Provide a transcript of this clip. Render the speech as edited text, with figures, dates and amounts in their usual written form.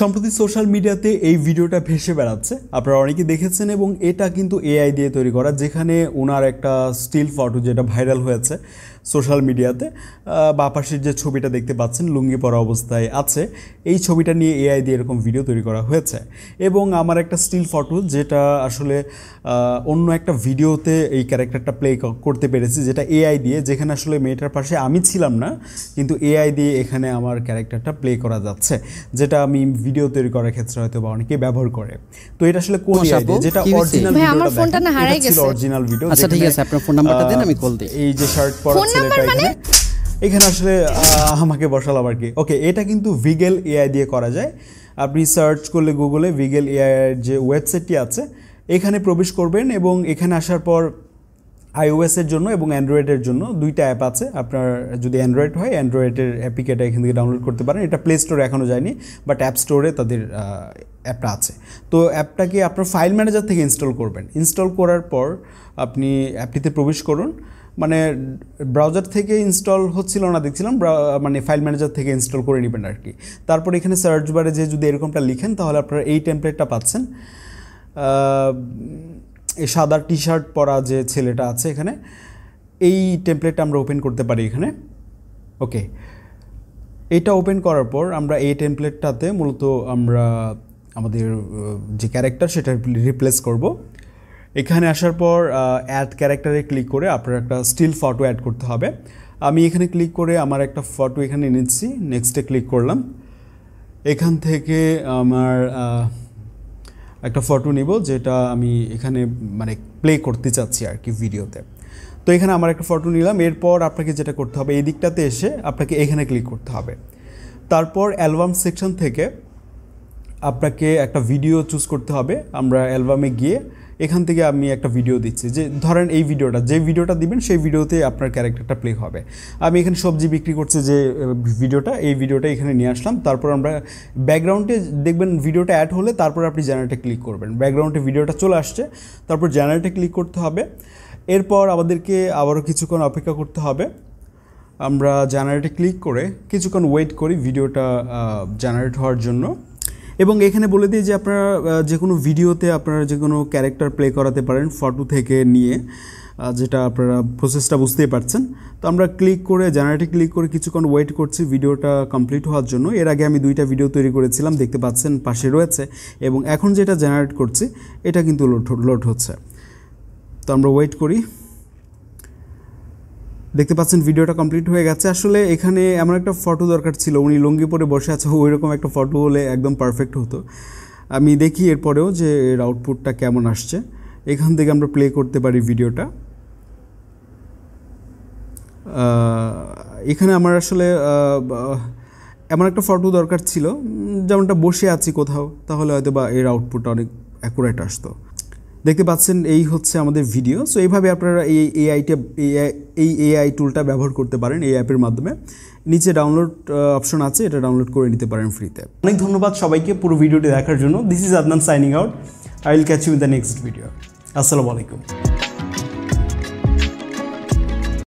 সম্প্রতি সোশ্যাল মিডিয়াতে এই ভিডিওটা ভেসে বেড়াচ্ছে, আপনারা অনেকেই দেখেছেন এবং এটা কিন্তু এআই দিয়ে তৈরি করা, যেখানে ওনার একটা স্টিল ফটো যেটা ভাইরাল হয়েছে সোশ্যাল মিডিয়াতে, বাঁ পাশের যে ছবিটা দেখতে পাচ্ছেন লুঙ্গি পরা অবস্থায় আছে, এই ছবিটা নিয়ে এআই দিয়ে এরকম ভিডিও তৈরি করা হয়েছে। এবং আমার একটা স্টিল ফটো যেটা আসলে অন্য একটা ভিডিওতে এই ক্যারেক্টারটা প্লে করতে পেরেছি, যেটা এআই দিয়ে, যেখানে আসলে মেয়েটার পাশে আমি ছিলাম না, কিন্তু এআই দিয়ে এখানে আমার ক্যারেক্টারটা প্লে করা যাচ্ছে, যেটা আমি ভিডিও তৈরি করার ক্ষেত্রে হয়তো বা অনেকেই ব্যবহার করে। তো এটা আসলে কোন এআই দিয়ে, যেটা অরিজিনাল ভিডিওটা ছিল অরিজিনাল ভিডিও। আচ্ছা ঠিক আছে, আপনার ফোন নাম্বারটা দেন, আমি কল দিই। এই যে শার্ট পরা ছেলেটা এখানে আসলে আমাকে বসালাম আর কি। ওকে, এটা কিন্তু ভিগেল এআই দিয়ে করা যায়। আপনি সার্চ করলে গুগলে ভিগেল এআই এর যে ওয়েবসাইটটি আছে এখানে প্রবেশ করবেন এবং এখানে আসার পর iOS-এর জন্য এবং অ্যান্ড্রয়েডের জন্য দুইটা অ্যাপ আছে। আপনার যদি অ্যান্ড্রয়েড হয়, অ্যান্ড্রয়েডের অ্যাপিকেটা এখান থেকে ডাউনলোড করতে পারেন। এটা প্লে স্টোরে এখনও যায়নি, বাট অ্যাপ স্টোরে তাদের অ্যাপটা আছে। তো অ্যাপটাকে আপনার ফাইল ম্যানেজার থেকে ইনস্টল করবেন। ইনস্টল করার পর আপনি অ্যাপটিতে প্রবেশ করুন, মানে ব্রাউজার থেকে ইনস্টল হচ্ছিল না দেখছিলাম, মানে ফাইল ম্যানেজার থেকে ইনস্টল করে নেবেন আর কি। তারপর এখানে সার্চ বারে যে যদি এরকমটা লিখেন তাহলে আপনারা এই টেমপ্লেটটা পাচ্ছেন। এই সাদা টি শার্ট পরা যে ছেলেটা আছে এখানে, এই টেমপ্লেটটা আমরা ওপেন করতে পারি এখানে। ওকে, এটা ওপেন করার পর আমরা এই টেমপ্লেটটাতে মূলত আমরা আমাদের যে ক্যারেক্টার সেটা রিপ্লেস করব। এখানে আসার পর অ্যাড ক্যারেক্টারে ক্লিক করে আপনার একটা স্টিল ফটো অ্যাড করতে হবে। আমি এখানে ক্লিক করে আমার একটা ফটো এখানে নিচ্ছি, নেক্সটে ক্লিক করলাম। এখান থেকে আমার একটা ফটো নিব যেটা আমি এখানে মানে প্লে করতে চাচ্ছি আর কি ভিডিওতে। তো এখানে আমার একটা ফটো নিলাম। এরপর আপনাকে যেটা করতে হবে, এই দিকটাতে এসে আপনাকে এখানে ক্লিক করতে হবে। তারপর অ্যালবাম সেকশন থেকে আপনাকে একটা ভিডিও চুজ করতে হবে। আমরা অ্যালবামে গিয়ে এখান থেকে আমি একটা ভিডিও দিচ্ছি, যে ধরেন এই ভিডিওটা, যে ভিডিওটা দিবেন সেই ভিডিওতে আপনার ক্যারেক্টারটা প্লে হবে। আমি এখানে সবজি বিক্রি করছে যে ভিডিওটা, এই ভিডিওটা এখানে নিয়ে আসলাম। তারপর আমরা ব্যাকগ্রাউন্ডে দেখবেন ভিডিওটা অ্যাড হলে তারপর আপনি জেনারেটে ক্লিক করবেন, ব্যাকগ্রাউন্ডে ভিডিওটা চলে আসছে, তারপর জেনারেটে ক্লিক করতে হবে। এরপর আমাদেরকে আবারও কিছুক্ষণ অপেক্ষা করতে হবে। আমরা জেনারেটে ক্লিক করে কিছুক্ষণ ওয়েট করি ভিডিওটা জেনারেট হওয়ার জন্য। এবং এখানে বলে দিই যে আপনারা যে কোনো ভিডিওতে আপনারা যে কোনো ক্যারেক্টার প্লে করাতে পারেন ফটো থেকে নিয়ে, যেটা আপনারা প্রসেসটা বুঝতেই পারছেন। তো আমরা ক্লিক করে জেনারেটে ক্লিক করে কিছুক্ষণ ওয়েট করছি ভিডিওটা কমপ্লিট হওয়ার জন্য। এর আগে আমি দুইটা ভিডিও তৈরি করেছিলাম, দেখতে পাচ্ছেন পাশে রয়েছে, এবং এখন যেটা জেনারেট করছি এটা কিন্তু লোড হচ্ছে। তো আমরা ওয়েট করি। দেখতে পাচ্ছেন ভিডিওটা কমপ্লিট হয়ে গেছে। আসলে এখানে এমন একটা ফটো দরকার ছিল, উনি লুঙ্গি পরে বসে আছে, ওই রকম একটা ফটো হলে একদম পারফেক্ট হতো। আমি দেখি এরপরেও যে এর আউটপুটটা কেমন আসছে। এখান থেকে আমরা প্লে করতে পারি ভিডিওটা। এখানে আমার আসলে এমন একটা ফটো দরকার ছিল, যেমনটা বসে আছি কোথাও, তাহলে হয়তো বা এর আউটপুটটা অনেক অ্যাকুরেট আসতো। দেখতে পাচ্ছেন এই হচ্ছে আমাদের ভিডিও। সো এইভাবে আপনারা এই এআই টুলটা ব্যবহার করতে পারেন এই অ্যাপের মাধ্যমে। নিচে ডাউনলোড অপশন আছে, এটা ডাউনলোড করে নিতে পারেন ফ্রিতে। অনেক ধন্যবাদ সবাইকে পুরো ভিডিওটি দেখার জন্য। This is Adnan signing out. I will catch you in the next video. আসসালামু আলাইকুম।